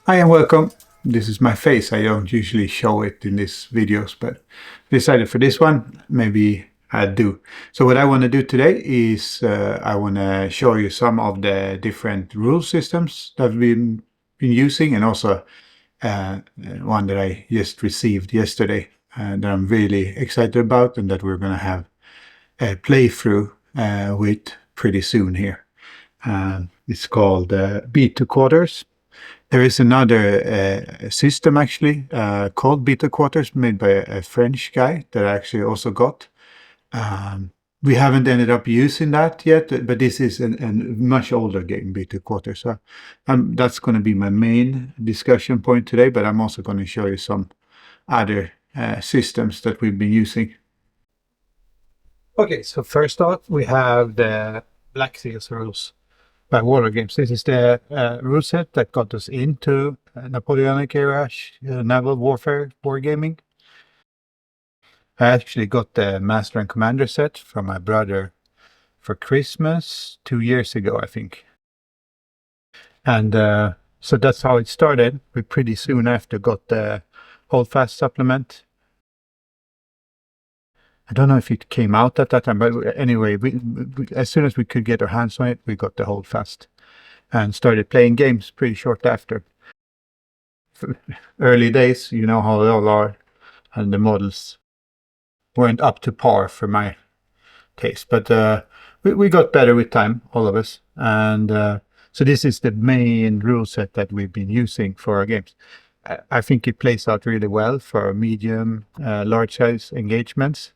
Hi and welcome. This is my face. I don't usually show it in these videos, but decided for this one, maybe I do. So what I want to do today is I want to show you some of the different rule systems that we've been using, and also one that I just received yesterday that I'm really excited about and that we're going to have a playthrough with pretty soon here. It's called Beat to Quarters. There is another system actually called Beta Quarters, made by a French guy that I actually also got. We haven't ended up using that yet, but this is a much older game, Beta Quarters. So that's going to be my main discussion point today, but I'm also going to show you some other systems that we've been using. Okay, so first off, we have the Black Seals rules by Warlord Games. This is the rule set that got us into Napoleonic era naval warfare wargaming. I actually got the Master and Commander set from my brother for Christmas 2 years ago, I think. And so that's how it started. We pretty soon after got the Holdfast supplement. I don't know if it came out at that time, but anyway, we, as soon as we could get our hands on it, we got the Holdfast and started playing games pretty short after. Early days, you know how they all are, and the models weren't up to par for my taste, but we got better with time, all of us. And so this is the main rule set that we've been using for our games. I think it plays out really well for medium, large size engagements.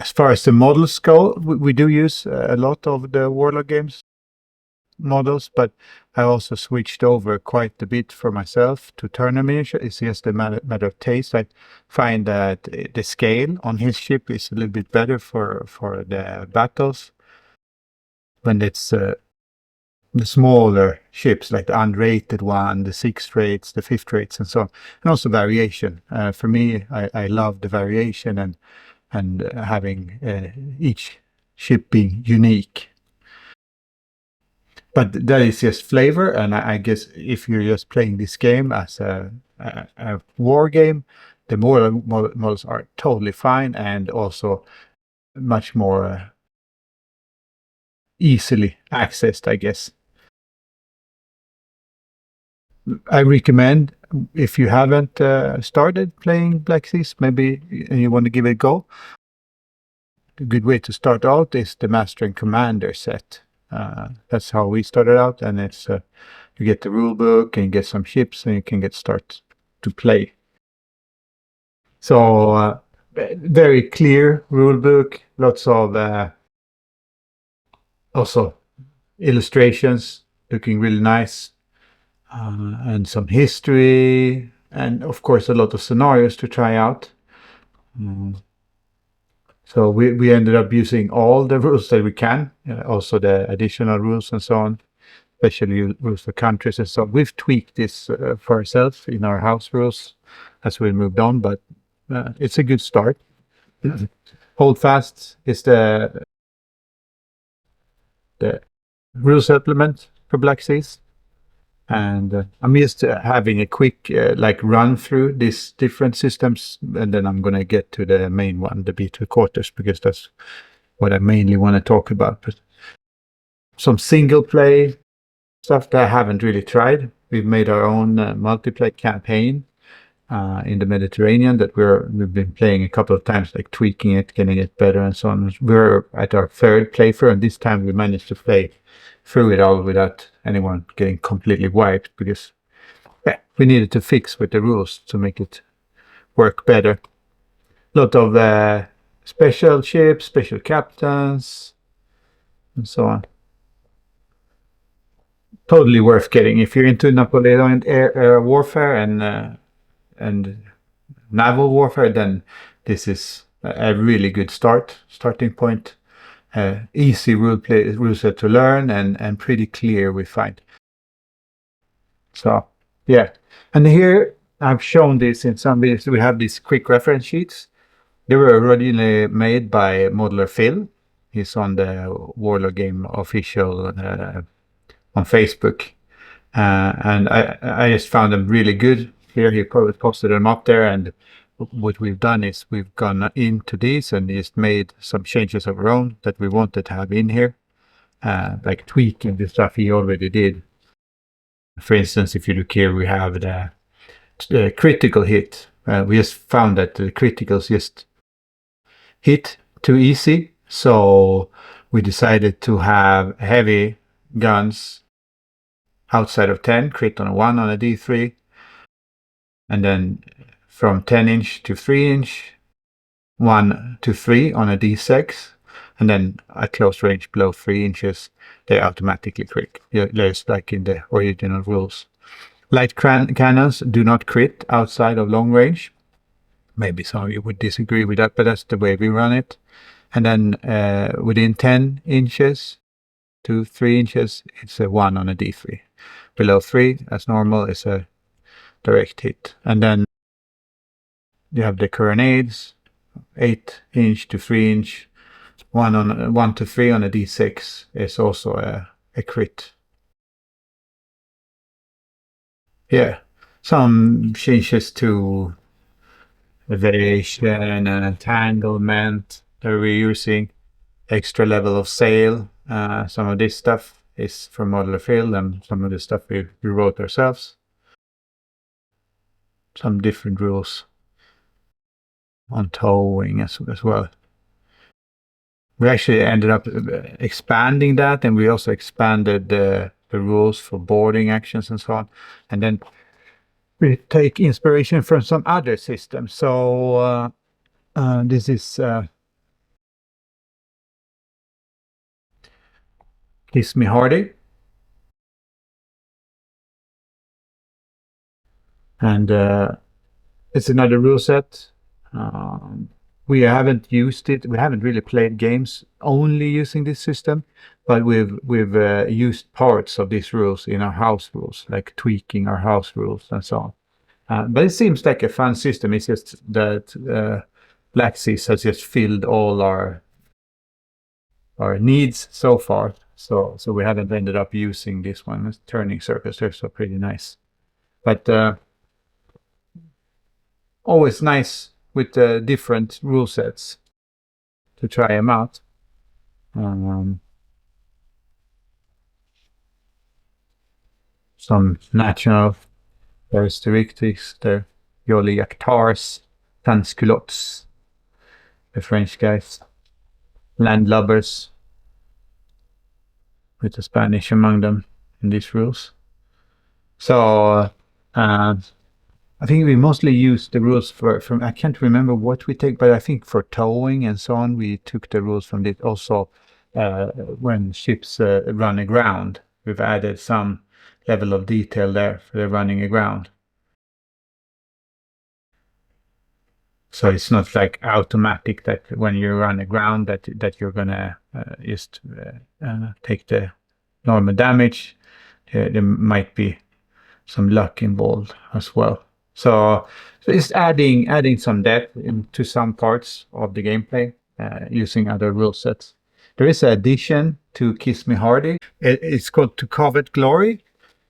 As far as the models go, we do use a lot of the Warlord Games models, but I also switched over quite a bit for myself to Turner miniature. It's just a matter of taste. I find that the scale on his ship is a little bit better for the battles when it's the smaller ships, like the unrated one, the 6th rates, the 5th rates, and so on, and also variation. For me, I love the variation and having each ship being unique. But that is just flavor, and I guess if you're just playing this game as a war game, the models are totally fine and also much more easily accessed, I guess. I recommend, if you haven't started playing Black Seas, maybe and you want to give it a go, a good way to start out is the Master and Commander set. That's how we started out, and it's you get the rule book and you get some ships and you can get started to play. So very clear rule book, lots of also illustrations looking really nice, and some history, and of course a lot of scenarios to try out. So we ended up using all the rules that we can, also the additional rules and so on, especially rules for countries and so on. We've tweaked this for ourselves in our house rules as we moved on, but it's a good start. Holdfast is the rule supplement for Black Seas. And I'm just having a quick like run through these different systems, and then I'm going to get to the main one, the Beta Quarters, because that's what I mainly want to talk about. But some single play stuff that I haven't really tried. We've made our own multiplayer campaign in the Mediterranean that we've been playing a couple of times, like tweaking it, getting it better and so on. We're at our 3rd playthrough, and this time we managed to play through it all without anyone getting completely wiped, because we needed to fix with the rules to make it work better. A lot of special ships, special captains, and so on. Totally worth getting if you're into Napoleonic era warfare and naval warfare. Then this is a really good starting point. Easy rule set to learn, and pretty clear, we find. So yeah, and here I've shown this in some videos. We have these quick reference sheets. They were originally made by Modeler Phil. He's on the Warlord Game official on Facebook, And I just found them really good. Here he posted them up there, and what we've done is we've gone into these and just made some changes of our own that we wanted to have in here, like tweaking the stuff he already did. For instance, if you look here, we have the critical hit. We just found that the criticals just hit too easy, so we decided to have heavy guns outside of 10, crit on a 1 on a d3, and then from 10-inch to 3-inch, 1 to 3 on a d6, and then at close range below 3 inches, they automatically crit, just like in the original rules. Light cannons do not crit outside of long range. Maybe some of you would disagree with that, but that's the way we run it. And then within 10 inches to 3 inches, it's a 1 on a d3. Below 3, as normal, is a direct hit. And then you have the coronades, 8-inch to 3-inch, 1 to 3 on a d6 is also a crit. Yeah, some changes to variation and entanglement that we're using, extra level of sail. Some of this stuff is from Modular Field, and some of the stuff we wrote ourselves. Some different rules on towing as well. We actually ended up expanding that, and we also expanded the rules for boarding actions and so on. And then we take inspiration from some other systems. So this is Kiss Me Hardy. And it's another rule set. We haven't used it. We haven't really played games only using this system, but we've used parts of these rules in our house rules, like tweaking our house rules and so on. But it seems like a fun system. It's just that Black Seas has just filled all our needs so far. So we haven't ended up using this one. It's turning circles. They're so pretty nice. But always nice with different rule sets to try them out. Some national characteristics there. Jolly Actars, Sansculottes, the French guys, landlubbers, with the Spanish among them in these rules. So I think we mostly use the rules from, I can't remember what we take, but I think for towing and so on, we took the rules from this. Also, when ships run aground, we've added some level of detail there for the running aground. So it's not like automatic that when you run aground that you're gonna just take the normal damage. There might be some luck involved as well. So it's adding some depth into some parts of the gameplay using other rule sets. There is an addition to Kiss Me Hardy. It's called To Covet Glory,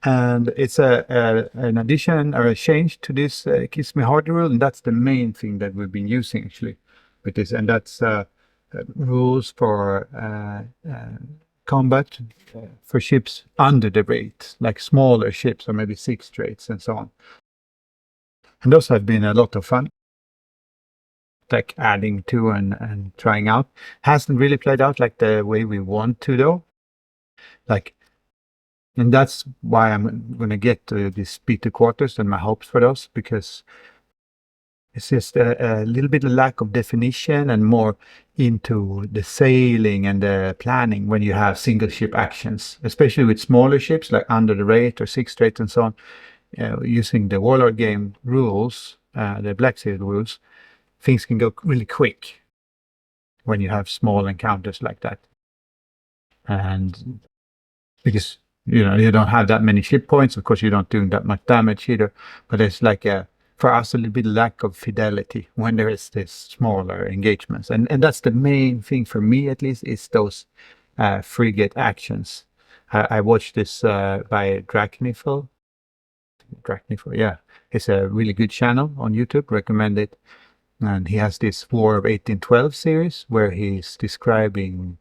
and it's an addition or a change to this Kiss Me Hardy rule, and that's the main thing that we've been using actually with this, and that's rules for combat for ships under the rate, like smaller ships or maybe 6 rates and so on. And those have been a lot of fun, like adding to and trying out. Hasn't really played out like the way we want to though. And that's why I'm going to get these Peter quarters and my hopes for those, because it's just a little bit of lack of definition and more into the sailing and the planning when you have single ship actions, especially with smaller ships like under the rate or 6 rate and so on. Using the Warlord game rules, the Black Sea rules, things can go really quick when you have small encounters like that. And because you don't have that many ship points, of course you don't do that much damage either, but it's like for us a little bit lack of fidelity when there is this smaller engagements, and that's the main thing for me at least, is those frigate actions. I watched this by Dracnifel. Yeah. It's a really good channel on YouTube, recommend it. And he has this War of 1812 series where he's describing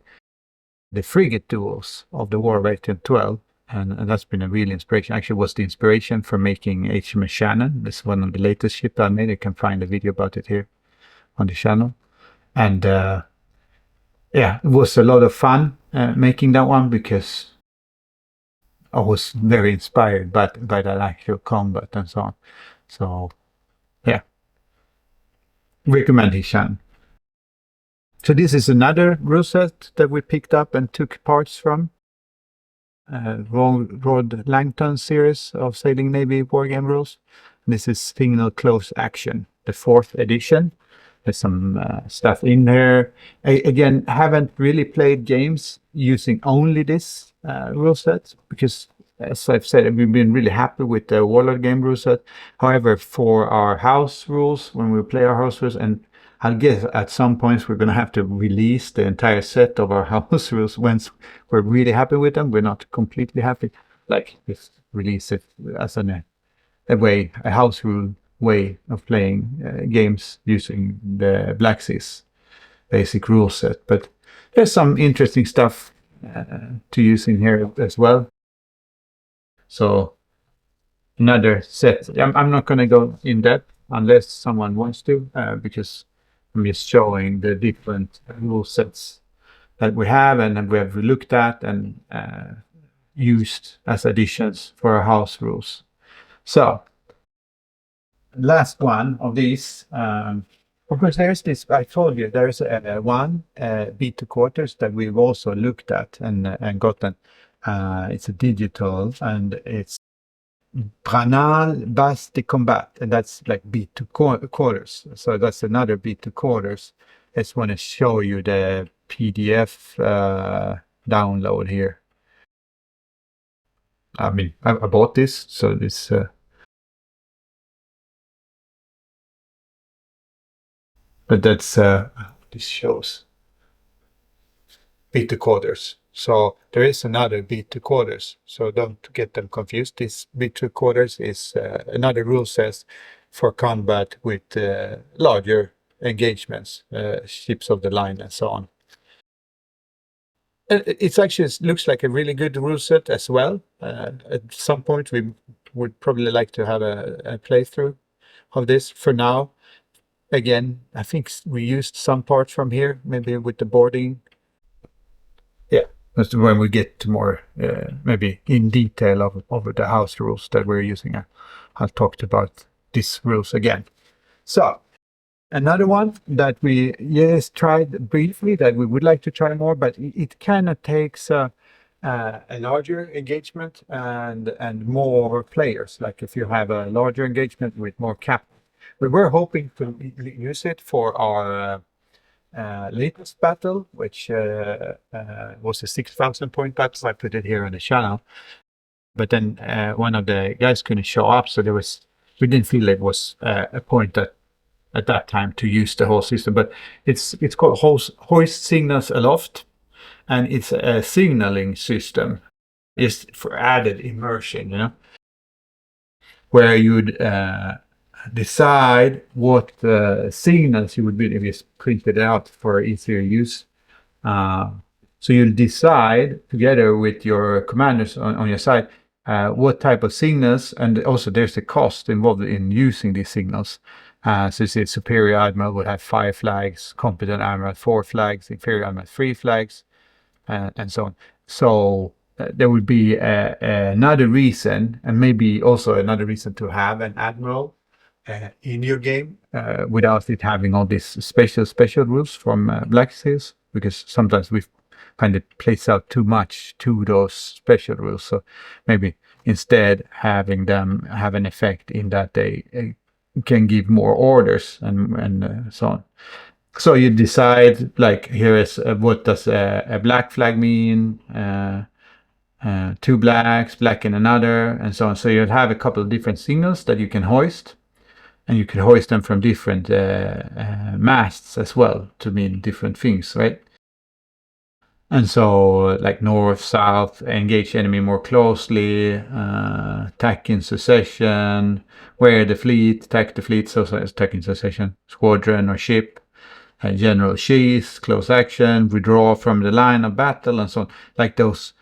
the frigate duels of the War of 1812. And that's been a real inspiration. Actually, was the inspiration for making HMS Shannon. This is one of the latest ships I made. You can find a video about it here on the channel. And yeah, it was a lot of fun making that one because I was very inspired by that actual combat and so on. So yeah, recommend his channel. So this is another rule set that we picked up and took parts from. Rod Langton series of Sailing Navy wargame rules. This is Signal Close Action, the 4th edition. There's some stuff in there. Again, haven't really played games using only this rule set because, as I've said, we've been really happy with the Warlord game rule set. However, for our house rules, when we play our house rules, and I guess at some points we're going to have to release the entire set of our house rules once we're really happy with them. We're not completely happy. Like, just release it as a house rule way of playing games using the Black Seas basic rule set. But there's some interesting stuff to use in here as well. So another set. I'm not going to go in depth unless someone wants to, because I'm just showing the different rule sets that we have and we have looked at and used as additions for our house rules. So last one of these, of course, there's this, I told you, there's one B2 quarters that we've also looked at and gotten. It's a digital and it's Branale-bas de combat, and that's like B2 quarters. So that's another B2 quarters. I just want to show you the PDF download here. I mean, I bought this, so this. But that's this shows B2 quarters. So there is another B2 quarters. So don't get them confused. This B2 quarters is another rule set for combat with larger engagements, ships of the line and so on. It's actually looks like a really good rule set as well. At some point we would probably like to have a playthrough of this. For now, again, I think we used some parts from here, maybe with the boarding. Yeah, that's when we get to more, maybe in detail of the house rules that we're using. I'll talk about these rules again. So another one that we tried briefly that we would like to try more, but it kind of takes a larger engagement and more players. Like if you have a larger engagement with more captains. We were hoping to use it for our latest battle, which was a 6,000 point battle. I put it here on the channel. But then one of the guys couldn't show up, so we didn't feel it was a point at that time to use the whole system. But it's called Hoist Signals Aloft, and it's a signaling system. It's for added immersion, where you'd decide what signals you would be if you printed it out for easier use. So you'll decide together with your commanders on your side what type of signals, and also there's a cost involved in using these signals. So say superior admiral would have 5 flags, competent admiral 4 flags, inferior admiral 3 flags, and so on. So there would be another reason, and maybe also another reason to have an admiral in your game without it having all these special rules from Black Seals, because sometimes we find it plays out too much to those special rules. So maybe instead having them have an effect in that they can give more orders and so on. So you decide, like, here is what does a black flag mean, 2 blacks, black in another, and so on. So you'd have a couple of different signals that you can hoist. And you can hoist them from different masts as well to mean different things, right? And so like north, south, engage enemy more closely, attack in succession, where the fleet, attack the fleet, so attack in succession, squadron or ship, general sheath, close action, withdraw from the line of battle, and so on. Like those,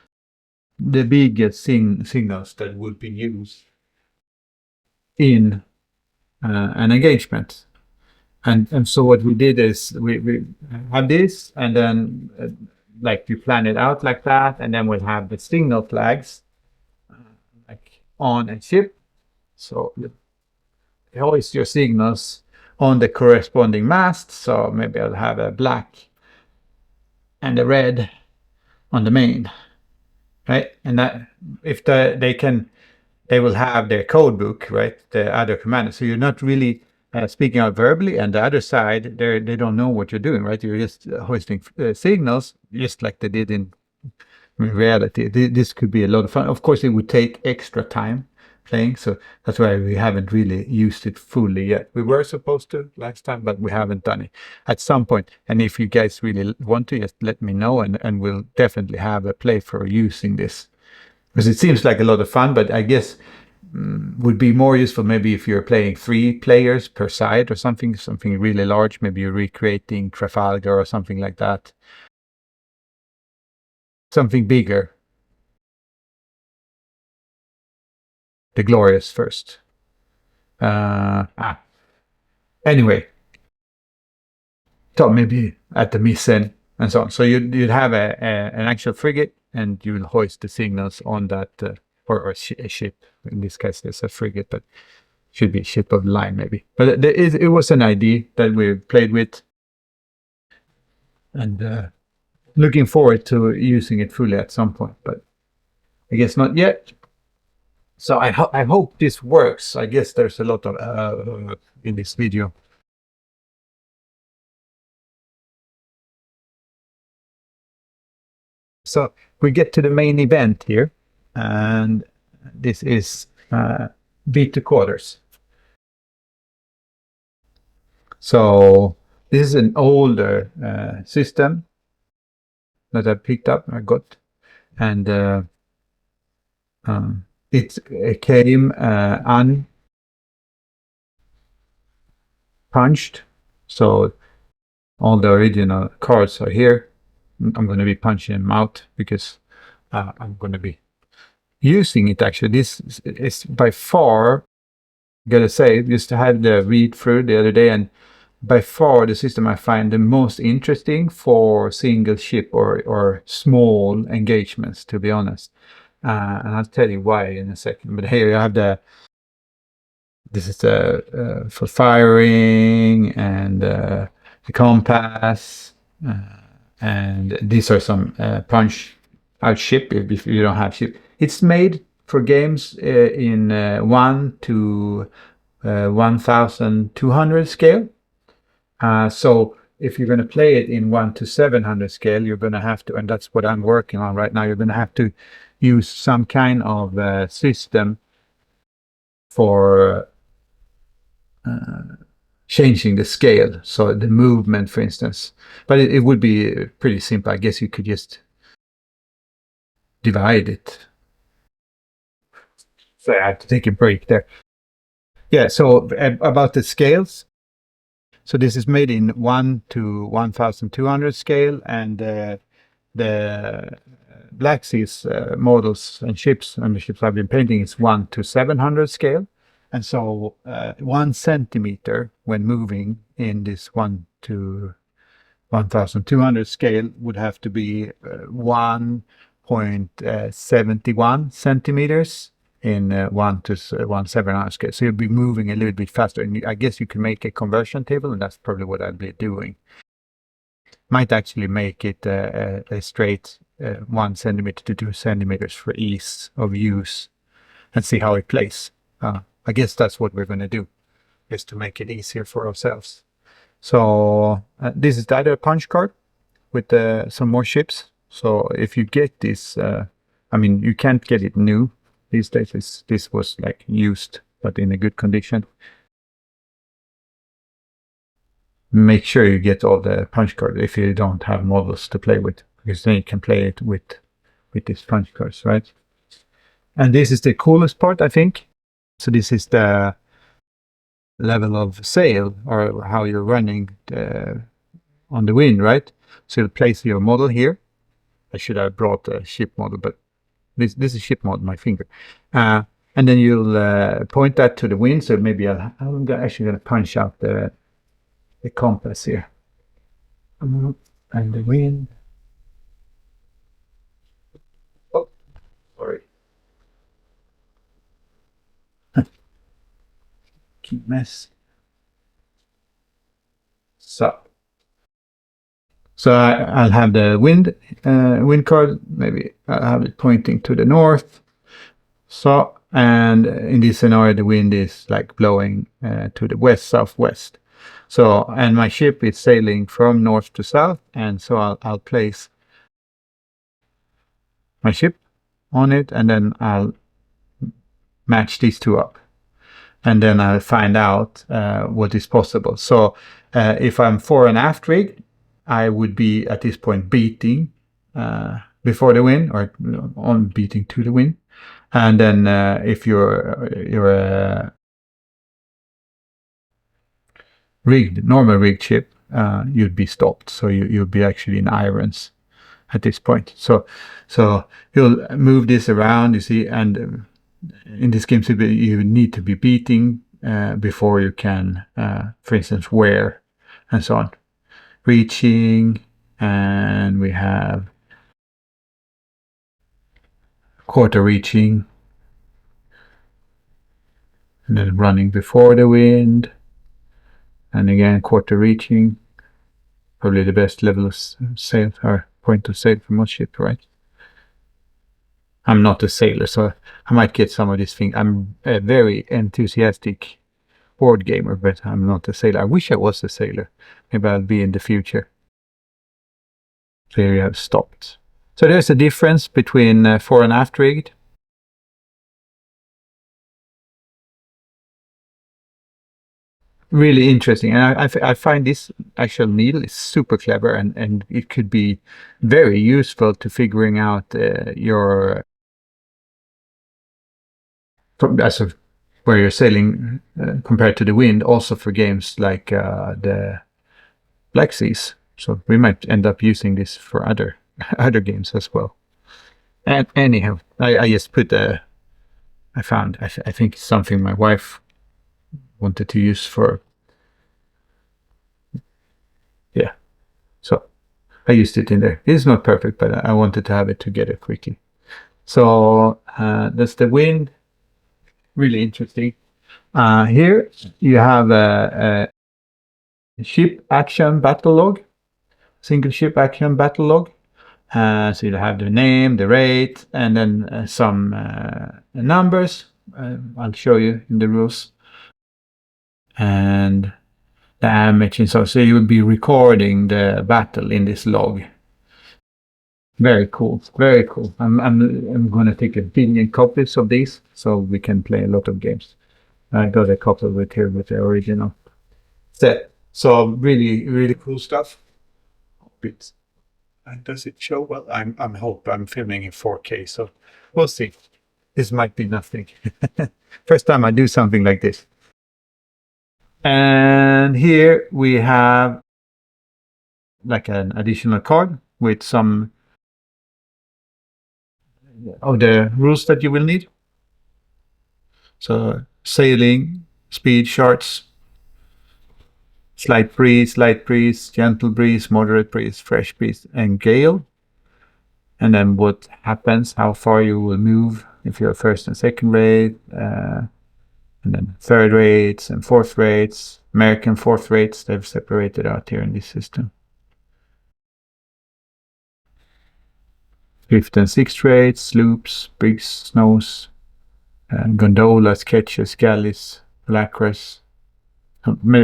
the biggest signals that would be used in an engagement. And so what we did is we have this, and then like we plan it out like that, and then we'll have the signal flags like on a ship. So you hoist your signals on the corresponding mast. So maybe I'll have a black and a red on the main, right? And that if they will have their code book, right? The other commanders. So you're not really speaking out verbally, and the other side, they don't know what you're doing, right? You're just hoisting signals, just like they did in reality. This could be a lot of fun. Of course, it would take extra time playing, so that's why we haven't really used it fully yet. We were supposed to last time, but we haven't done it at some point. And if you guys really want to, just let me know, and we'll definitely have a play for using this. Because it seems like a lot of fun, but I guess would be more useful maybe if you're playing 3 players per side or something really large. Maybe you're recreating Trafalgar or something like that. Something bigger. The Glorious first. Anyway, so maybe at the Missen and so on. So you'd have an actual frigate, and you'll hoist the signals on that, or a ship. In this case, there's a frigate, but should be ship of the line maybe. But it was an idea that we played with, and looking forward to using it fully at some point, but I guess not yet. So I hope this works. I guess there's a lot of in this video. So we get to the main event here, and this is beat the quarters. So this is an older system that I picked up, I got, and it came unpunched. So all the original cards are here. I'm going to be punching them out because I'm going to be using it. Actually, this is by far, gotta say, just to have the read through the other day, and by far the system I find the most interesting for single ship or small engagements, to be honest. And I'll tell you why in a second. But here you have this is for firing, and the compass, and these are some punch out ship if you don't have ship. It's made for games in 1 to 1200 scale. So if you're going to play it in 1 to 700 scale, you're going to have to, and that's what I'm working on right now, you're going to have to use some kind of system for changing the scale, so the movement, for instance. But it would be pretty simple. I guess you could just divide it. So I have to take a break there. Yeah, so about the scales. So this is made in 1 to 1200 scale, and the Black Seas models and ships, and the ships I've been painting, is 1 to 700 scale. And so 1 centimeter when moving in this 1 to 1200 scale would have to be 1.71 centimeters in 1 to 1700 scale. So you'll be moving a little bit faster. And I guess you can make a conversion table, and that's probably what I'll be doing. Might actually make it a straight 1 centimeter to 2 centimeters for ease of use, and see how it plays. I guess that's what we're going to do, is to make it easier for ourselves. So this is the other punch card with some more ships. So if you get this, I mean, you can't get it new these days. This was like used, but in a good condition. Make sure you get all the punch cards if you don't have models to play with. because then you can play it with these punch cards, right? And this is the coolest part, I think. So this is the level of sail, or how you're running on the wind, right? So you'll place your model here. I should have brought a ship model, but this is ship model, my finger. And then you'll point that to the wind. So maybe I'm actually going to punch out the compass here. And the wind. Oh, sorry. Keep mess. So I'll have the wind card. Maybe I'll have it pointing to the north. So, and in this scenario, the wind is like blowing to the west, southwest. So, and my ship is sailing from north to south, and so I'll place my ship on it, and then I'll match these two up, and then I'll find out what is possible. So, if I'm fore and aft rigged, I would be at this point beating before the wind, or on beating to the wind. And then if you're rigged, normal rigged ship, you'd be stopped. So you'd be actually in irons at this point. So you'll move this around, you see, and in this game you need to be beating before you can, for instance, wear and so on. Reaching, and we have quarter reaching, and then running before the wind, and again quarter reaching. Probably the best level of sail, or point of sail for most ships, right? I'm not a sailor, so I might get some of these things. I'm a very enthusiastic board gamer, but I'm not a sailor. I wish I was a sailor. Maybe I'll be in the future. So here you have stopped. So there's a difference between fore and aft rigged. Really interesting, and I find this actual needle is super clever, and it could be very useful to figuring out your as of where you're sailing compared to the wind, also for games like the Black Seas. So we might end up using this for other games as well. And anyhow, I just put I think it's something my wife wanted to use for, yeah, so I used it in there. It's not perfect, but I wanted to have it together quickly. So that's the wind. Really interesting. Here you have a ship action battle log, single ship action battle log. So you'll have the name, the rate, and then some numbers. I'll show you in the rules. And damage and so you will be recording the battle in this log. Very cool, very cool. I'm going to take 1 billion copies of these so we can play a lot of games. I got a couple with here with the original set. So really cool stuff. Does it show well? I'm filming in 4K, so we'll see. This might be nothing. First time I do something like this. And here we have like an additional card with some of the rules that you will need. So sailing, speed charts, slight breeze, gentle breeze, moderate breeze, fresh breeze, and gale. And then what happens, how far you will move if you're first and second rate, and then third rates and fourth rates, American fourth rates, they've separated out here in this system. Fifth and sixth rates, sloops, brigs, snows, gondolas, ketches, galleys, lacquers,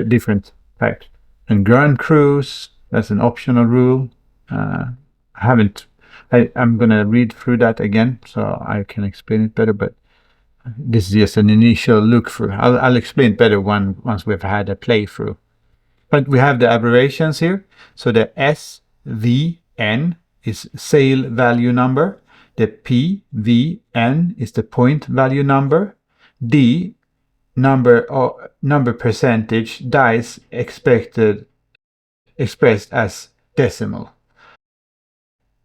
different types. And grand cruise, that's an optional rule. I'm going to read through that again so I can explain it better, but this is just an initial look through. I'll explain it better once we've had a playthrough. But we have the abbreviations here. So the SVN is sail value number. The PVN is the point value number. D, number percentage dice expected expressed as decimal.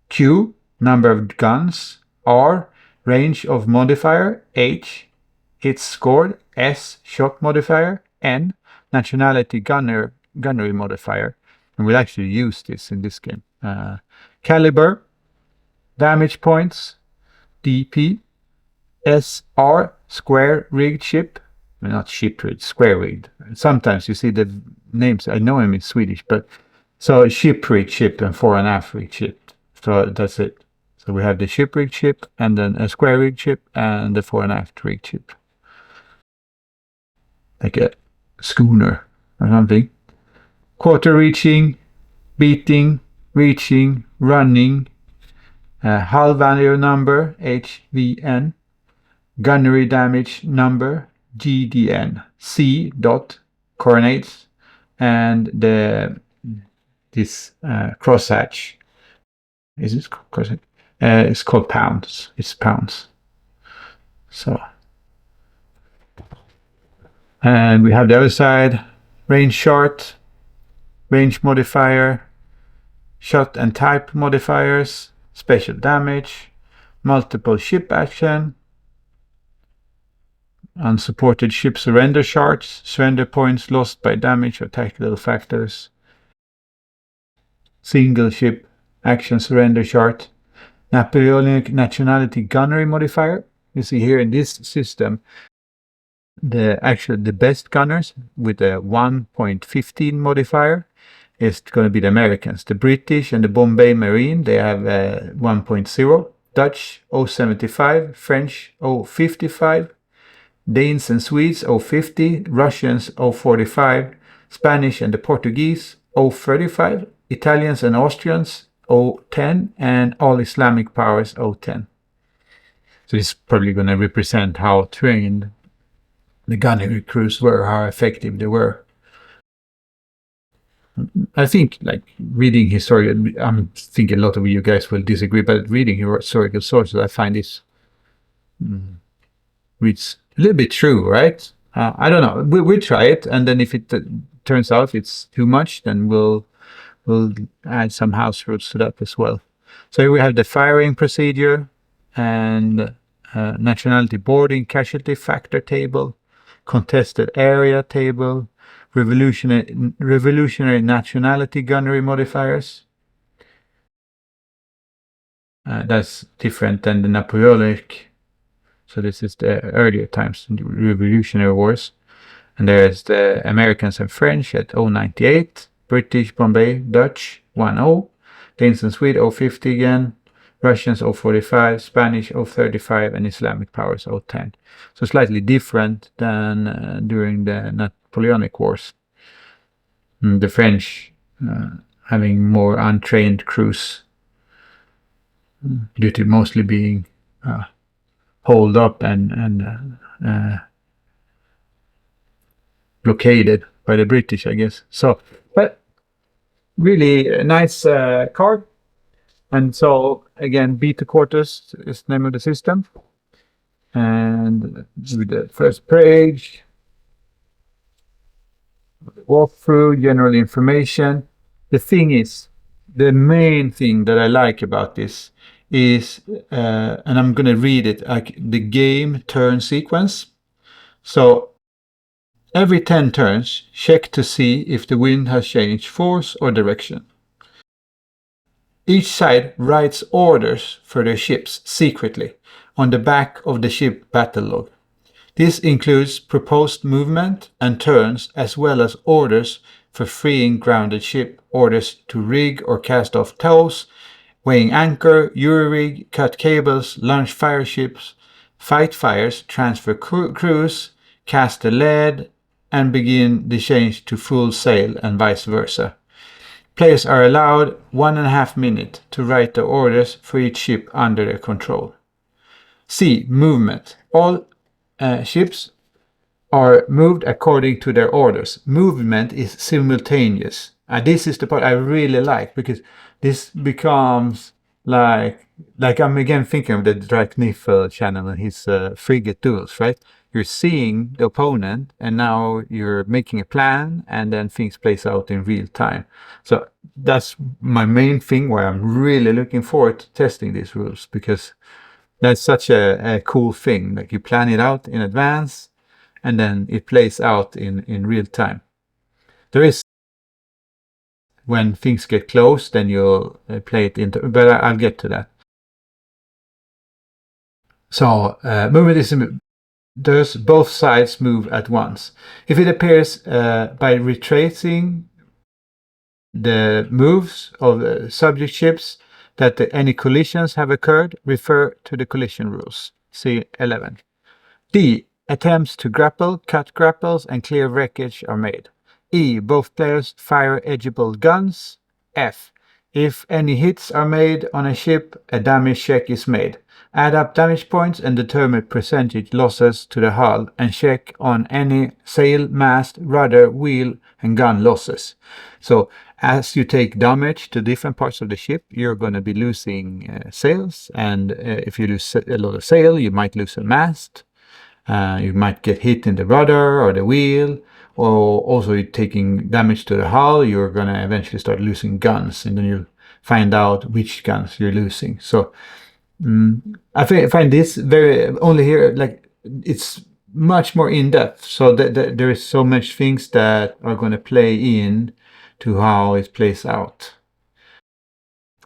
Q, number of guns. R, range of modifier. H, hits scored. S, shot modifier. N, nationality gunnery modifier. And we'll actually use this in this game. Caliber, damage points. DP, SR, square rigged ship. Well, not ship rigged, square rigged. Sometimes you see the names, I know them in Swedish, but so ship rigged ship and fore and aft rigged ship. So that's it. So we have the ship rigged ship and then a square rigged ship and the fore and aft rigged ship. Like a schooner or something. Quarter reaching, beating, reaching, running, hull value number, HVN, gunnery damage number, GDN, C dot coordinates, and this crosshatch. Is it crosshatch? It's called pounds. It's pounds. So, and we have the other side, range chart, range modifier, shot and type modifiers, special damage, multiple ship action, unsupported ship surrender charts, surrender points lost by damage or tactical factors, single ship action surrender chart, Napoleonic nationality gunnery modifier. You see here in this system, the best gunners with a 1.15 modifier is going to be the Americans. The British and the Bombay Marine, they have 1.0. Dutch 0.75, French 0.55, Danes and Swedes 0.50, Russians 0.45, Spanish and the Portuguese 0.35, Italians and Austrians 0.10, and all Islamic powers 0.10. So this is probably going to represent how trained the gunnery crews were, how effective they were. I think, like, reading historical, I'm thinking a lot of you guys will disagree, but reading historical sources, I find this reads a little bit true, right? I don't know. We'll try it, and then if it turns out it's too much, then we'll add some house rules to that as well. So here we have the firing procedure and nationality boarding casualty factor table, contested area table, revolutionary nationality gunnery modifiers. That's different than the Napoleonic. So this is the earlier times, the Revolutionary Wars. And there's the Americans and French at 0.98, British, Bombay, Dutch 1.0, Danes and Swedes 0.50 again, Russians 0.45, Spanish 0.35, and Islamic powers 0.10. So slightly different than during the Napoleonic Wars. The French having more untrained crews due to mostly being holed up and blockaded by the British, I guess. So, but really a nice card. And so again, beta quarters is the name of the system. And with the first page, walkthrough, general information. The thing is, the main thing that I like about this is, and I'm going to read it, the game turn sequence. So every 10 turns, check to see if the wind has changed force or direction. Each side writes orders for their ships secretly on the back of the ship battle log. This includes proposed movement and turns, as well as orders for freeing grounded ship, orders to rig or cast off tows, weighing anchor, Euro-rig, cut cables, launch fire ships, fight fires, transfer crews, cast the lead, and begin the change to full sail, and vice versa. Players are allowed 1.5 minutes to write the orders for each ship under their control. C. Movement. All ships are moved according to their orders. Movement is simultaneous. This is the part I really like, because this becomes like I'm again thinking of the Draknifel channel and his frigate duels, right? You're seeing the opponent, and now you're making a plan, and then things plays out in real time. So that's my main thing where I'm really looking forward to testing these rules, because that's such a cool thing. Like you plan it out in advance, and then it plays out in real time. There is when things get close, then you'll play it into, but I'll get to that. So movement is does both sides move at once. If it appears by retracing the moves of subject ships that any collisions have occurred, refer to the collision rules. See 11. D. Attempts to grapple, cut grapples, and clear wreckage are made. E. Both players fire edgeable guns. F. If any hits are made on a ship, a damage check is made. Add up damage points and determine percentage losses to the hull, and check on any sail, mast, rudder, wheel, and gun losses. So as you take damage to different parts of the ship, you're going to be losing sails, and if you lose a lot of sail, you might lose a mast. You might get hit in the rudder or the wheel, or also you're taking damage to the hull. You're going to eventually start losing guns, and then you'll find out which guns you're losing. So I find this very, only here, like it's much more in depth. So that there is so much things that are going to play in to how it plays out.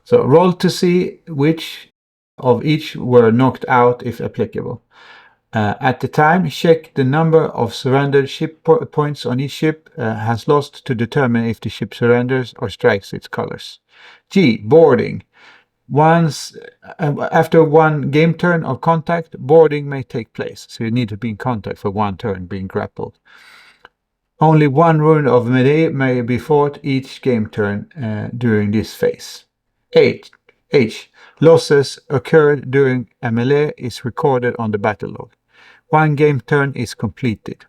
So roll to see which of each were knocked out if applicable. At the time, check the number of surrendered ship points on each ship has lost to determine if the ship surrenders or strikes its colors. G. Boarding. Once after one game turn of contact, boarding may take place. So you need to be in contact for one turn, being grappled. Only one round of melee may be fought each game turn during this phase. H. Losses occurred during a melee is recorded on the battle log. One game turn is completed.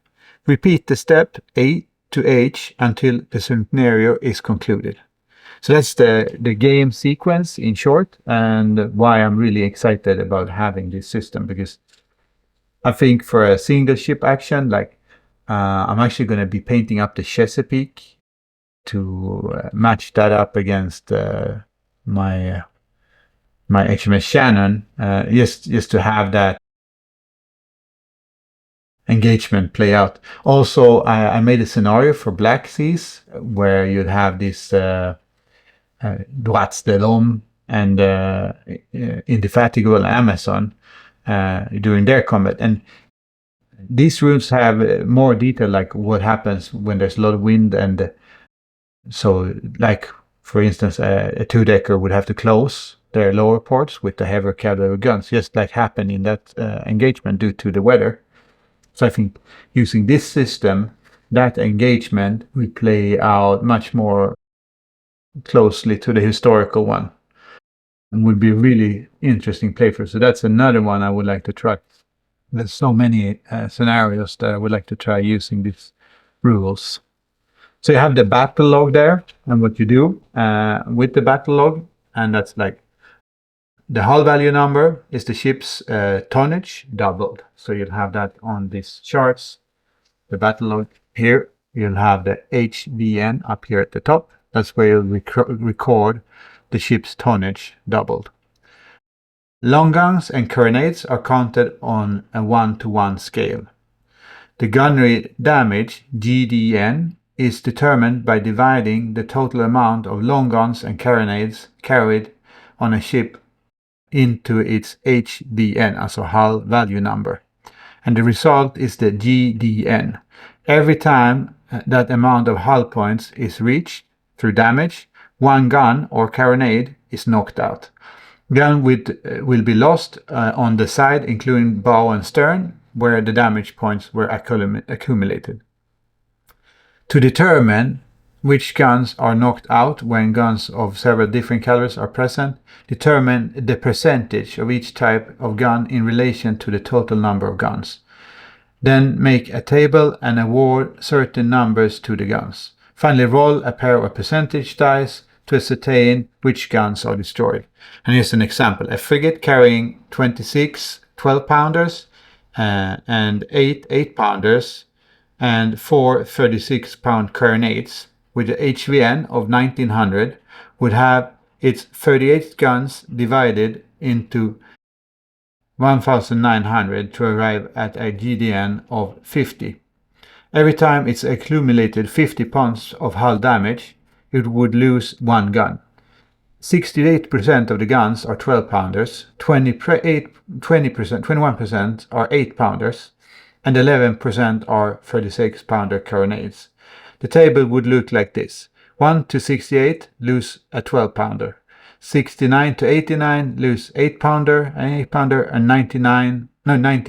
Repeat the step A to H until the scenario is concluded. So that's the game sequence in short, and why I'm really excited about having this system, because I think for a single ship action, like I'm actually going to be painting up the Chesapeake to match that up against my HMS Shannon, just to have that engagement play out. Also, I made a scenario for Black Seas where you'd have this Droits de l'Homme and Indefatigable Amazon during their combat. And these rules have more detail, like what happens when there's a lot of wind. And so, like, for instance, a two-decker would have to close their lower ports with the heavier cavalry guns, just like happened in that engagement due to the weather. So I think using this system, that engagement will play out much more closely to the historical one, and would be a really interesting playthrough. So that's another one I would like to try. There's so many scenarios that I would like to try using these rules. So you have the battle log there, and what you do with the battle log, and that's like the hull value number is the ship's tonnage doubled. So you'll have that on these charts. The battle log here, you'll have the HVN up here at the top. That's where you'll record the ship's tonnage doubled. Long guns and carronades are counted on a 1-to-1 scale. The gunnery damage, GDN, is determined by dividing the total amount of long guns and carronades carried on a ship into its HVN, also hull value number. And the result is the GDN. Every time that amount of hull points is reached through damage, one gun or carronade is knocked out. Gun will be lost on the side, including bow and stern, where the damage points were accumulated. To determine which guns are knocked out when guns of several different calibers are present, determine the percentage of each type of gun in relation to the total number of guns. Then make a table and award certain numbers to the guns. Finally, roll a pair of percentage dice to ascertain which guns are destroyed. And here's an example. A frigate carrying 26 12-pounders and 8 8-pounders and 4 36-pound carronades with the HVN of 1900 would have its 38 guns divided into 1900 to arrive at a GDN of 50. Every time it's accumulated 50 pounds of hull damage, it would lose one gun. 68% of the guns are 12-pounders, 21% are 8-pounders, and 11% are 36-pounder carronades. The table would look like this. 1 to 68 lose a 12-pounder. 69 to 89 lose 8-pounder, an 8-pounder, and 90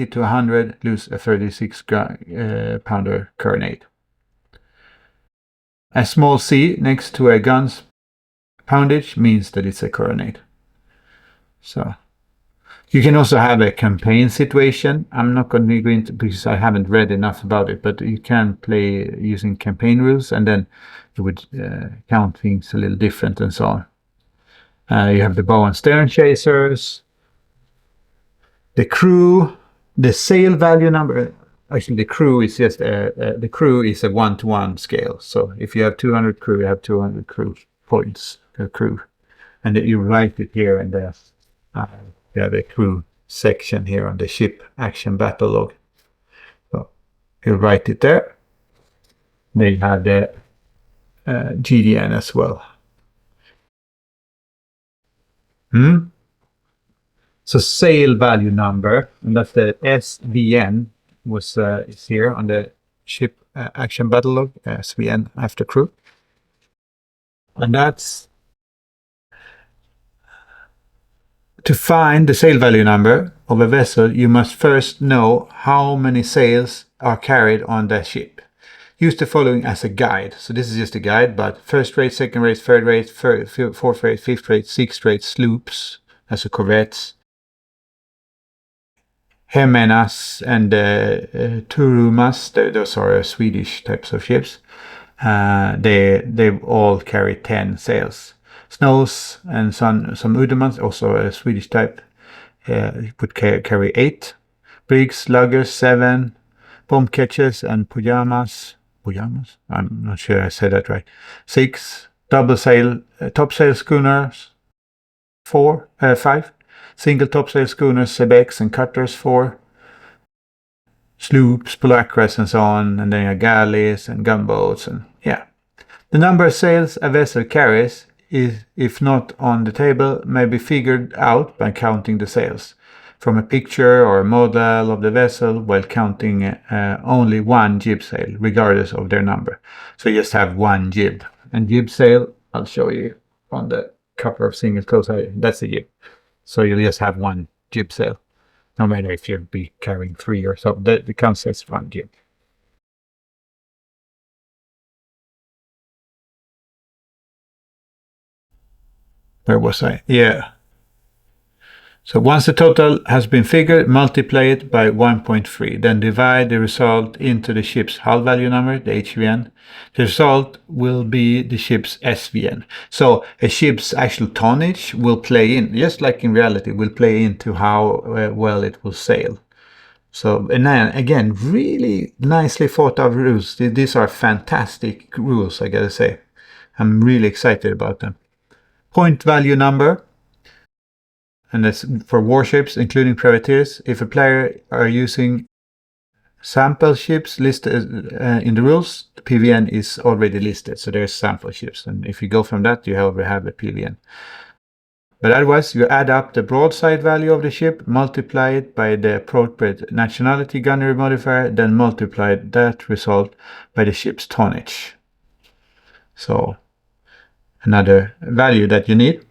to 100 lose a 36-pounder carronade. A small c next to a gun's poundage means that it's a carronade. So you can also have a campaign situation. I'm not going to go into because I haven't read enough about it, but you can play using campaign rules, and then you would count things a little different and so on. You have the bow and stern chasers, the crew, the sail value number. Actually, the crew is just the crew is a 1-to-1 scale. So if you have 200 crew, you have 200 crew points per crew, and you write it here in the you have a crew section here on the ship action battle log. So you write it there. They have the GDN as well. So sail value number, and that's the SVN, is here on the ship action battle log, SVN after crew. And that's to find the sail value number of a vessel, you must first know how many sails are carried on the ship. Use the following as a guide. So this is just a guide, but first rate, second rate, third rate, fourth rate, fifth rate, sixth rate sloops, as a corvettes, Hemenas and Turumas, those are Swedish types of ships. They all carry 10 sails. Snows and some Udemans, also a Swedish type, would carry 8. Brigs, luggers, 7. Bomb catchers and pujamas. I'm not sure I said that right. 6. Double sail, topsail schooners, 5. Single topsail schooners, sebecs and cutters, 4. Sloops, polacras and so on, and then you have galleys and gunboats, and yeah. The number of sails a vessel carries is, if not on the table, may be figured out by counting the sails from a picture or a model of the vessel while counting only one jib sail, regardless of their number. So you just have one jib. And jib sail, I'll show you on the cover of single topsail. That's a jib. So you'll just have one jib sail, no matter if you'll be carrying 3 or so. That counts as one jib. Where was I? Yeah. So once the total has been figured, multiply it by 1.3. Then divide the result into the ship's hull value number, the HVN. The result will be the ship's SVN. So a ship's actual tonnage will play in, just like in reality, will play into how well it will sail. So, and then again, really nicely thought out rules. These are fantastic rules, I gotta say. I'm really excited about them. Point value number. And that's for warships, including privateers. If a player are using sample ships listed in the rules, the PVN is already listed. So there's sample ships. And if you go from that, you already have a PVN. But otherwise, you add up the broadside value of the ship, multiply it by the appropriate nationality gunnery modifier, then multiply that result by the ship's tonnage. So another value that you need.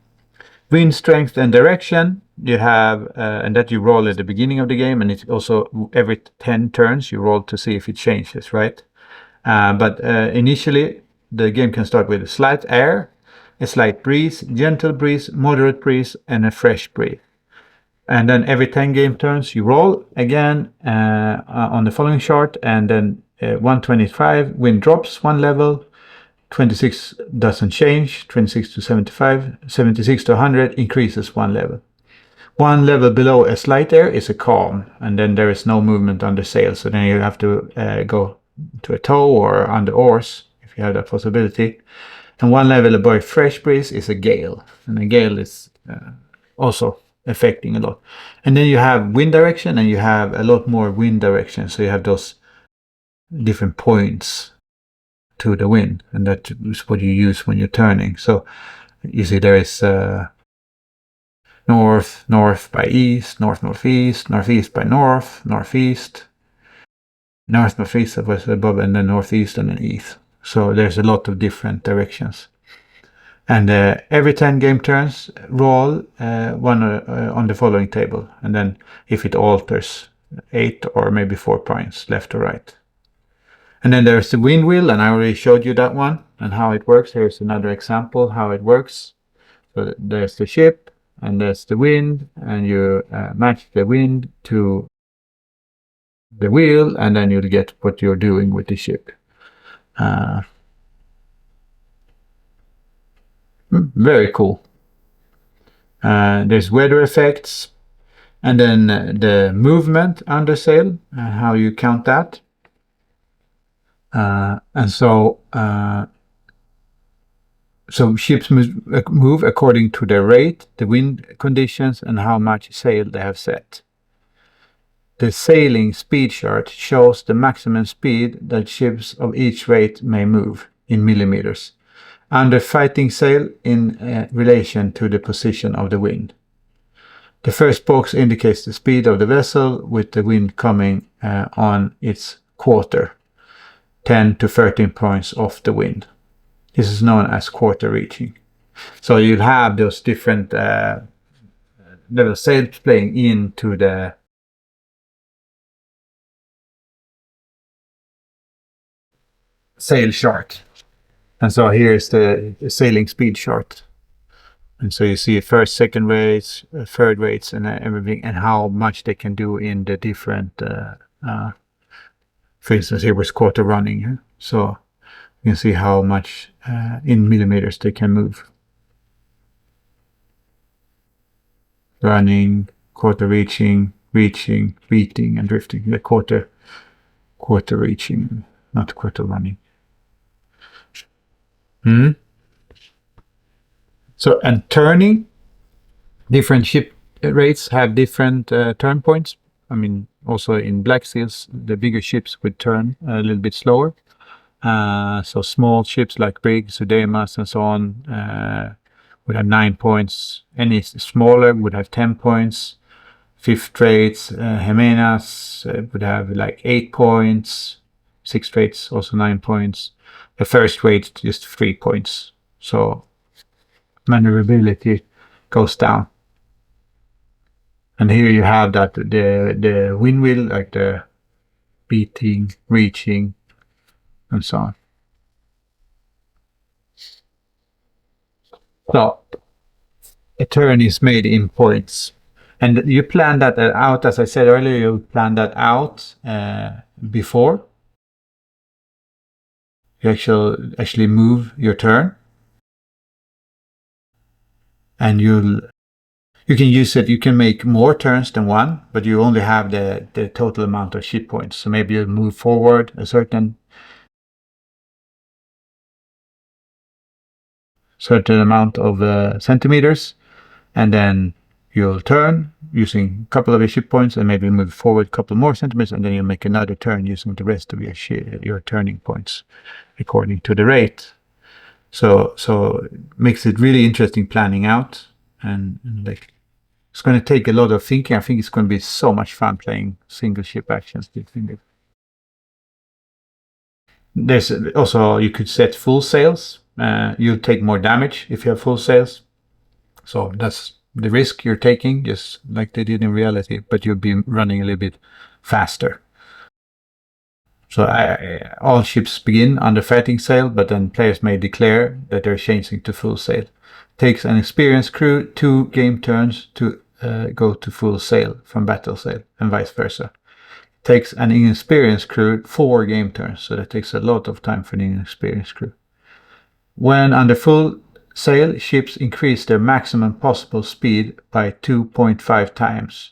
Wind strength and direction you have, and that you roll at the beginning of the game, and it's also every 10 turns you roll to see if it changes, right? But initially the game can start with a slight air, a slight breeze, gentle breeze, moderate breeze, and a fresh breeze. And then every 10 game turns you roll again on the following chart, and then 125 wind drops 1 level, 26 doesn't change, 26 to 75, 76 to 100 increases one level. One level below a slight air is a calm, and then there is no movement under sail, so then you have to go to a tow or under oars, if you have that possibility. And one level above fresh breeze is a gale, and a gale is also affecting a lot. And then you have wind direction, and you have a lot more wind direction, so you have those different points to the wind, and that is what you use when you're turning. So you see there is north, north by east, north, northeast, northeast by north, northeast, north, northeast was above, and then northeast and then east. So there's a lot of different directions. And every 10 game turns, roll one on the following table. And then if it alters, 8 or maybe 4 points, left or right. And then there's the wind wheel, and I already showed you that one and how it works. Here's another example how it works. So there's the ship, and there's the wind, and you match the wind to the wheel, and then you'll get what you're doing with the ship. Very cool. There's weather effects, and then the movement under sail, how you count that. And so ships move according to their rate, the wind conditions, and how much sail they have set. The sailing speed chart shows the maximum speed that ships of each rate may move in millimeters under fighting sail in relation to the position of the wind. The first box indicates the speed of the vessel with the wind coming on its quarter, 10 to 13 points off the wind. This is known as quarter reaching. So you'll have those different little sails playing into the sail chart. And so here's the sailing speed chart. And so you see first, second rates, third rates, and everything, and how much they can do in the different, for instance, here was quarter running. So you can see how much in millimeters they can move. Running, quarter reaching, reaching, beating, and drifting. The quarter reaching, not quarter running. So, and turning, different ship rates have different turn points. I mean, also in Black Seals, the bigger ships would turn a little bit slower. So small ships like Brig, Sudemas, and so on would have 9 points. Any smaller would have 10 points. Fifth rates, Jimenas would have like 8 points. Sixth rates also 9 points. The first rate just 3 points. So maneuverability goes down. And here you have that the wind wheel, like the beating, reaching, and so on. So a turn is made in points, and you plan that out. As I said earlier, you plan that out before you actually move your turn, and you can use it. You can make more turns than one, but you only have the total amount of ship points. So maybe you'll move forward a certain amount of centimeters, and then you'll turn using a couple of your ship points, and maybe move forward a couple more centimeters, and then you'll make another turn using the rest of your turning points according to the rate. So it makes it really interesting planning out, and like it's going to take a lot of thinking. I think it's going to be so much fun playing single ship actions. There's also, you could set full sails. You'll take more damage if you have full sails. So that's the risk you're taking, just like they did in reality, but you'll be running a little bit faster. So all ships begin under fighting sail, but then players may declare that they're changing to full sail. It takes an experienced crew 2 game turns to go to full sail from battle sail, and vice versa. It takes an inexperienced crew 4 game turns, so that takes a lot of time for an inexperienced crew. When under full sail, ships increase their maximum possible speed by 2.5 times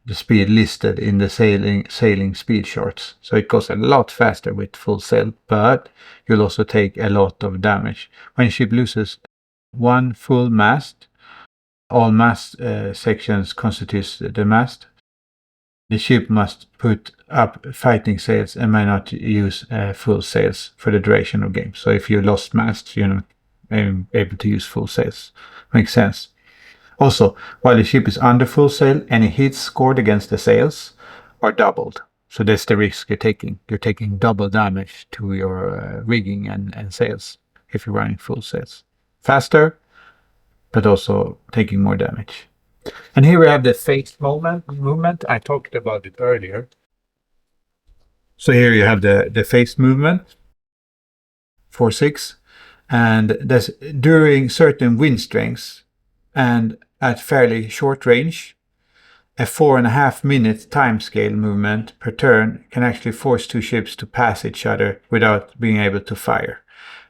the speed listed in the sailing speed charts. So it goes a lot faster with full sail, but you'll also take a lot of damage. When a ship loses one full mast, all mast sections constitutes the mast. The ship must put up fighting sails and may not use full sails for the duration of game. So if you lost mast, you're not able to use full sails. Makes sense. Also, while the ship is under full sail, any hits scored against the sails are doubled. So that's the risk you're taking. You're taking double damage to your rigging and sails if you're running full sails. Faster, but also taking more damage. And here we have the phased movement. I talked about it earlier. So here you have the phased movement, 4-6, and that's during certain wind strengths and at fairly short range. A 4.5 minute timescale movement per turn can actually force two ships to pass each other without being able to fire.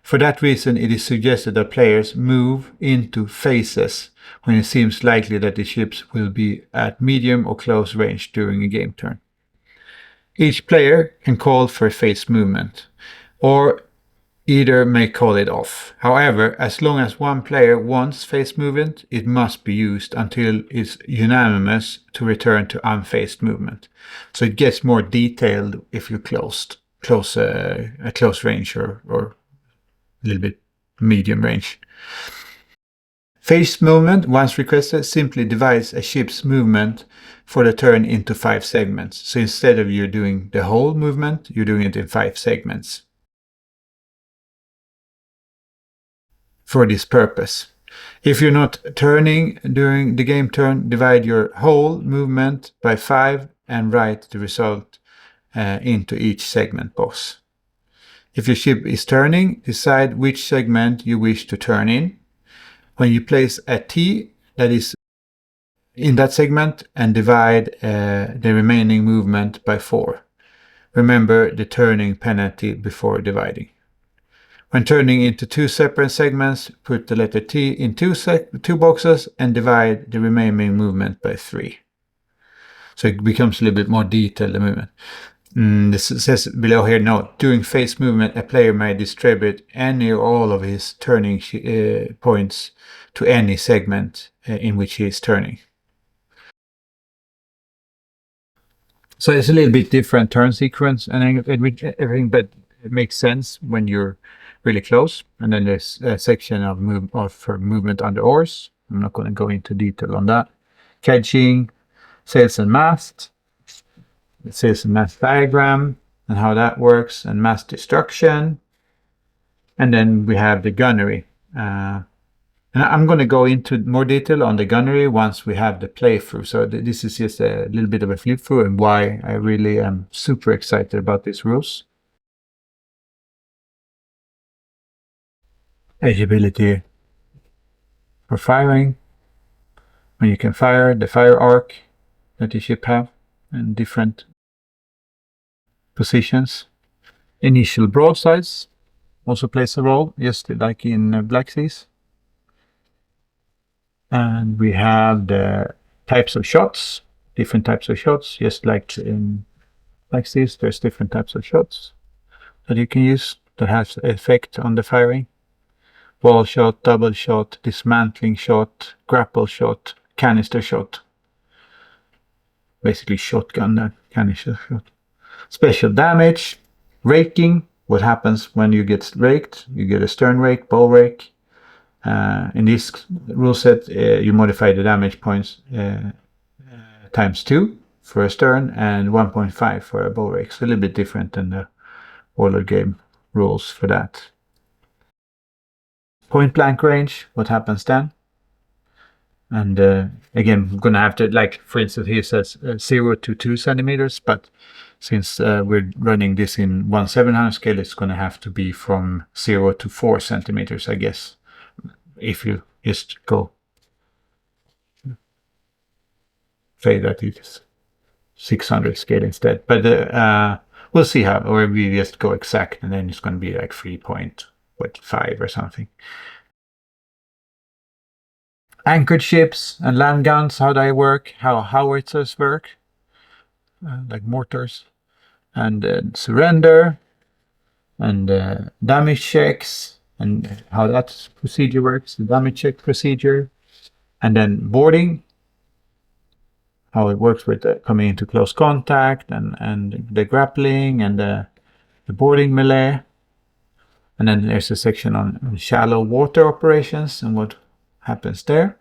For that reason, it is suggested that players move into phases when it seems likely that the ships will be at medium or close range during a game turn. Each player can call for a phase movement, or either may call it off. However, as long as one player wants phase movement, it must be used until it's unanimous to return to unphased movement. So it gets more detailed if you close a close range or a little bit medium range. Phased movement, once requested, simply divides a ship's movement for the turn into 5 segments. So instead of you doing the whole movement, you're doing it in 5 segments. For this purpose. If you're not turning during the game turn, divide your whole movement by 5 and write the result into each segment box. If your ship is turning, decide which segment you wish to turn in. When you place a T that is in that segment and divide the remaining movement by 4. Remember the turning penalty before dividing. When turning into 2 separate segments, put the letter T in 2 boxes and divide the remaining movement by 3. So it becomes a little bit more detailed, the movement. This says below here, note, during phase movement, a player may distribute any or all of his turning points to any segment in which he is turning. So it's a little bit different turn sequence and everything, but it makes sense when you're really close. And then there's a section of movement under oars. I'm not going to go into detail on that. Cadging, sails and mast. The sails and mast diagram and how that works, and mast destruction. And then we have the gunnery. And I'm going to go into more detail on the gunnery once we have the playthrough. So this is just a little bit of a flip through and why I really am super excited about these rules. Agility for firing. When you can fire, the fire arc that the ship have in different positions. Initial broadsides also plays a role, just like in Black Seas. And we have the types of shots, different types of shots, just like in Black Seas, there's different types of shots that you can use that has effect on the firing. Wall shot, double shot, dismantling shot, grapple shot, canister shot. Basically shotgun, canister shot. Special damage, raking. What happens when you get raked? You get a stern rake, bow rake. In this rule set, you modify the damage points times 2 for a stern and 1.5 for a bow rake. So a little bit different than the Warlord game rules for that. Point blank range, what happens then? And again, we're going to have to, like, for instance, here says 0 to 2 centimeters, but since we're running this in 1/700 scale, it's going to have to be from 0 to 4 centimeters, I guess, if you just go say that it's 600 scale instead. But we'll see how, or we just go exact, and then it's going to be like 3 point what, 5 or something. Anchored ships and land guns, how they work, how howitzers work, like mortars, and surrender, and damage checks, and how that procedure works, the damage check procedure, and then boarding, how it works with coming into close contact, and the grappling, and the boarding melee. And then there's a section on shallow water operations and what happens there,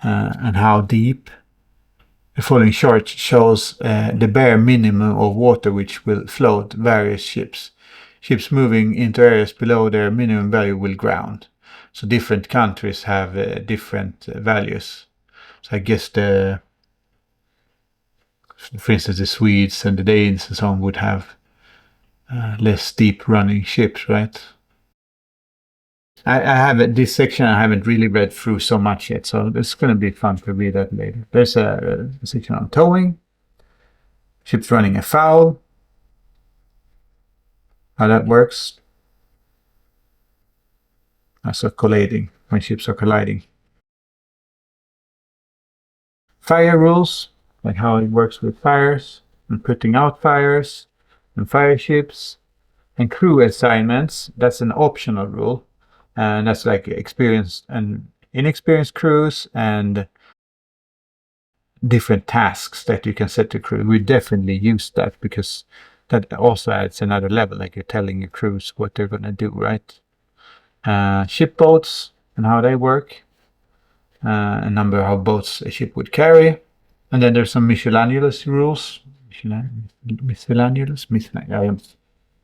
and how deep. The following chart shows the bare minimum of water which will float various ships. Ships moving into areas below their minimum value will ground. So different countries have different values. So I guess for instance, the Swedes and the Danes and so on would have less deep running ships, right? I have this section I haven't really read through so much yet, so it's going to be fun to read that later. There's a section on towing, ships running afoul, how that works. Also colliding, when ships are colliding. Fire rules, like how it works with fires, and putting out fires, and fire ships. And crew assignments, that's an optional rule. And that's like experienced and inexperienced crews and different tasks that you can set to crew. We definitely use that because that also adds another level, like you're telling your crews what they're going to do, right? Ship boats and how they work, a number of boats a ship would carry, and then there's some miscellaneous rules. Miscellaneous?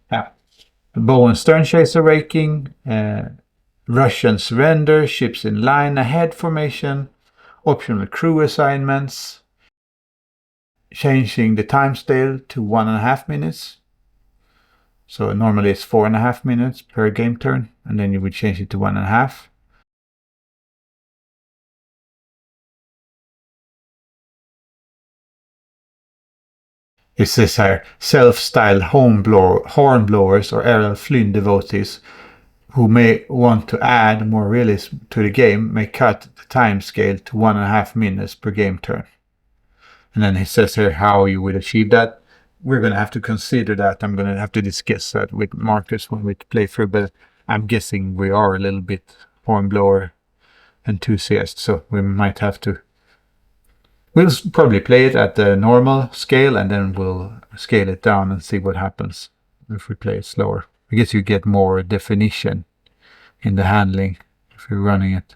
Yeah. Bow and stern chaser raking, Russian surrender, ships in line ahead formation, optional crew assignments, changing the time scale to 1.5 minutes. So normally it's 4.5 minutes per game turn, and then you would change it to 1.5. It says here, self-styled horn blowers or aerial flint devotees who may want to add more realism to the game may cut the time scale to 1.5 minutes per game turn. And then it says here how you would achieve that. We're going to have to consider that. I'm going to have to discuss that with Marcus when we play through, but I'm guessing we are a little bit hornblower enthusiasts, so we might have to. We'll probably play it at the normal scale and then we'll scale it down and see what happens if we play it slower. I guess you get more definition in the handling if you're running it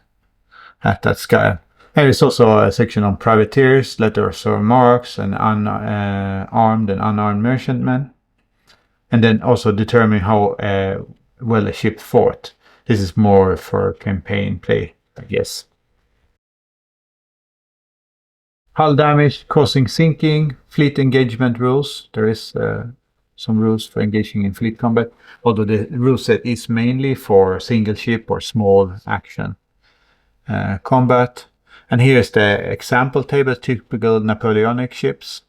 at that scale. There is also a section on privateers, letters or marks, and armed and unarmed merchantmen. And then also determine how well a ship fought. This is more for campaign play, I guess. Hull damage causing sinking, fleet engagement rules. There is some rules for engaging in fleet combat, although the rule set is mainly for single ship or small action combat. And here's the example table, typical Napoleonic ships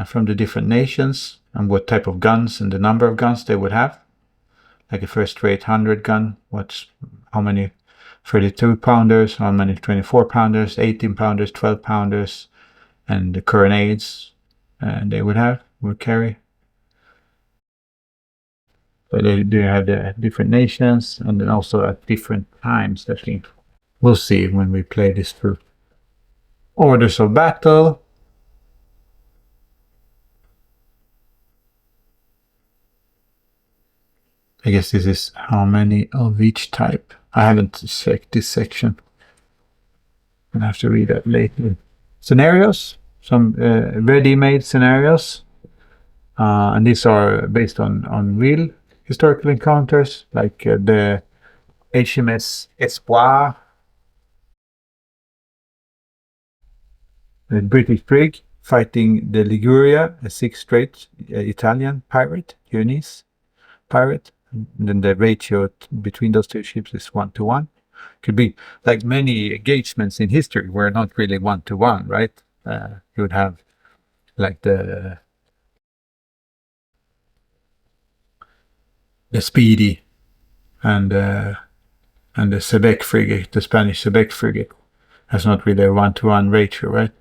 from the different nations and what type of guns and the number of guns they would have. Like a first-rate 100 gun, how many 32 pounders, how many 24 pounders, 18 pounders, 12 pounders, and the carronades they would carry. So they have the different nations and then also at different times, I think. We'll see when we play this through. Orders of battle. I guess this is how many of each type. I haven't checked this section. I'll have to read that later. Scenarios, some ready-made scenarios. And these are based on real historical encounters, like the HMS Espoir, the British brig fighting the Liguria, a sixth-rate Italian pirate, Genoese pirate. And then the ratio between those two ships is 1-to-1. Could be like many engagements in history were not really 1-to-1, right? You would have like the Speedy and the Sebec frigate, the Spanish Sebec frigate, has not really a 1-to-1 ratio, right?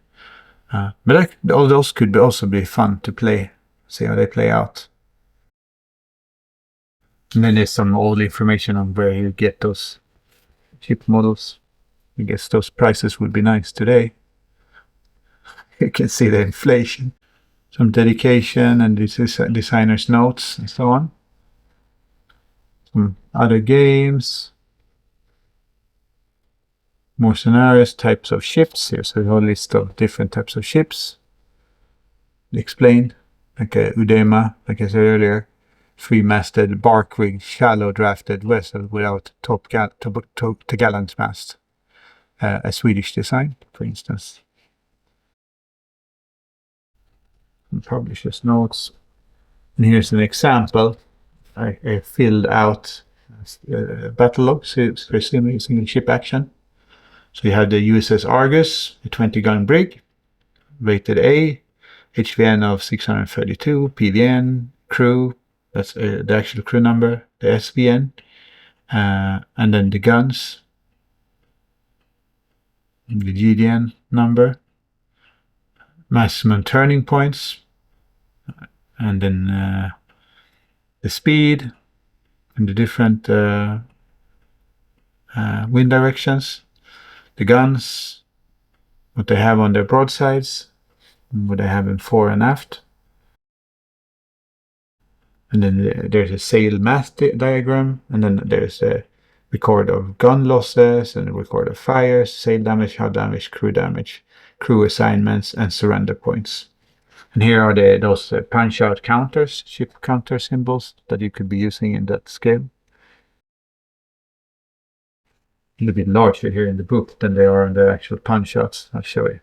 But all those could also be fun to play, see how they play out. And then there's some old information on where you get those ship models. I guess those prices would be nice today. You can see the inflation. Some dedication and this is designer's notes and so on. Some other games. More scenarios, types of ships. Here's a whole list of different types of ships. Explained, like a Udema, like I said earlier, 3-masted bark rigged shallow drafted vessel without top-gallant mast. A Swedish design, for instance. Publisher's notes. And here's an example. I filled out battle logs for a single ship action. So you have the USS Argus, a 20-gun brig, rated A, HVN of 632, PVN, crew, that's the actual crew number, the SVN, and then the guns, the GDN number, maximum turning points, and then the speed, and the different wind directions, the guns, what they have on their broadsides, and what they have in fore and aft. And then there's a sail mast diagram, and then there's a record of gun losses and a record of fires, sail damage, hull damage, crew assignments, and surrender points. And here are those punch-out counters, ship counter symbols that you could be using in that scale. A little bit larger here in the book than they are on the actual punch-outs. I'll show you.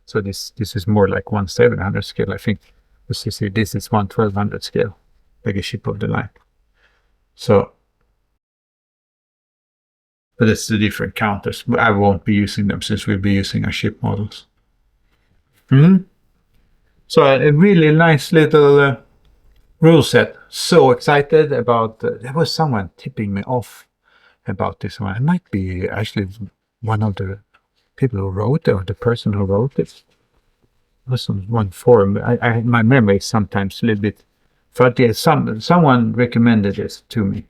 So this is more like 1/700 scale, I think. This is 1/1200 scale, like a ship of the line. So, but it's the different counters. I won't be using them since we'll be using our ship models. So a really nice little rule set. So excited about. There was someone tipping me off about this one. It might be actually one of the people who wrote it, or the person who wrote it. It was on one forum. My memory is sometimes a little bit fuzzy. Someone recommended this to me.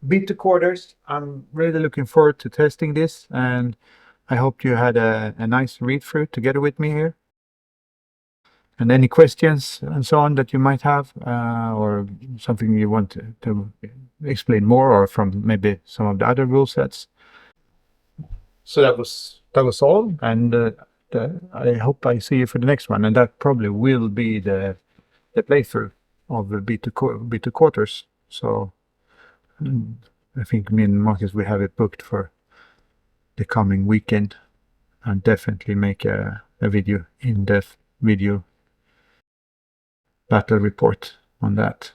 Beat the quarters. I'm really looking forward to testing this, and I hope you had a nice read through together with me here. And any questions and so on that you might have, or something you want to explain more, or from maybe some of the other rule sets. So that was all, and I hope I see you for the next one, and that probably will be the playthrough of the Beat the Quarters. So I think me and Marcus will have it booked for the coming weekend, and definitely make a video, in-depth video battle report on that.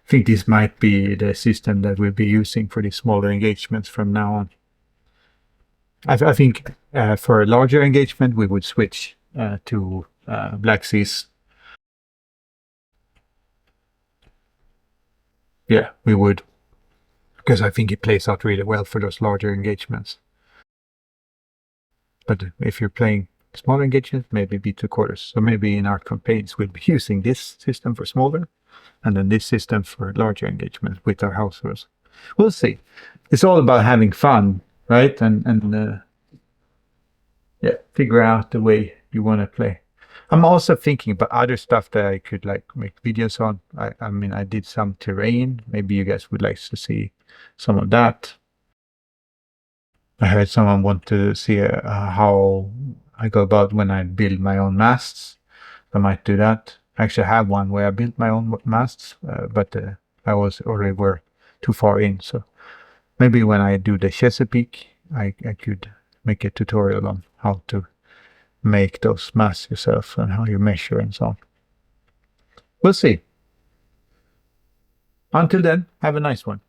I think this might be the system that we'll be using for these smaller engagements from now on. I think for a larger engagement we would switch to Black Seas. Yeah, we would, because I think it plays out really well for those larger engagements. But if you're playing smaller engagements, maybe Beat the Quarters. So maybe in our campaigns we'll be using this system for smaller, and then this system for larger engagements with our house rules. We'll see. It's all about having fun, right? And yeah, figure out the way you want to play. I'm also thinking about other stuff that I could like make videos on. I mean, I did some terrain. Maybe you guys would like to see some of that. I heard someone want to see how I go about when I build my own masts. I might do that. I actually have one where I built my own masts, but I were too far in. So maybe when I do the Chesapeake, I could make a tutorial on how to make those masts yourself and how you measure and so on. We'll see. Until then, have a nice one.